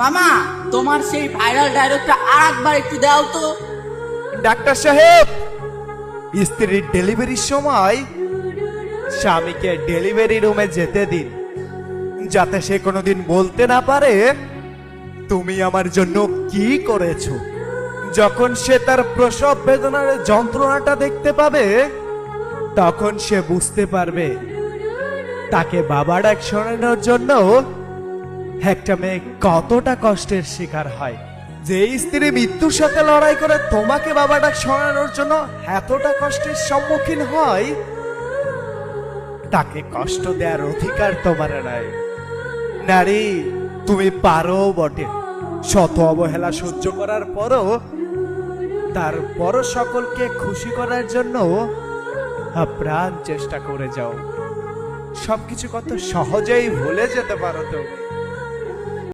মামা, তোমার সেই ভাইরাল ডায়লগটা আর একবার একটু দাও তো। ডাক্তার সাহেব, স্ত্রীর ডেলিভারির সময় স্বামীকে ডেলিভারি রুমে যেতে দিন, যাতে সে কোনোদিন বলতে না পারে তুমি আমার জন্য কি করেছো। যখন সে তার প্রসব বেদনার যন্ত্রণাটা দেখতে পাবে, তখন সে বুঝতে পারবে তাকে বাবা ডাক শোনানোর জন্য একটা মেয়ে কতটা কষ্টের শিকার হয়। যে স্ত্রী মৃত্যুর সাথে লড়াই করে তোমাকে বাবা ডাক শোনানোর জন্য এতটা কষ্টের সম্মুখীন হয়, তাকে কষ্ট দেওয়ার অধিকার তোমার নাই। নারী, তুমি পারো বটে, শত অবহেলা সহ্য করার পরও তারপরও সকলকে খুশি করার জন্য আপ্রাণ চেষ্টা করে যাও। সবকিছু কত সহজেই ভুলে যেতে পারো তুমি।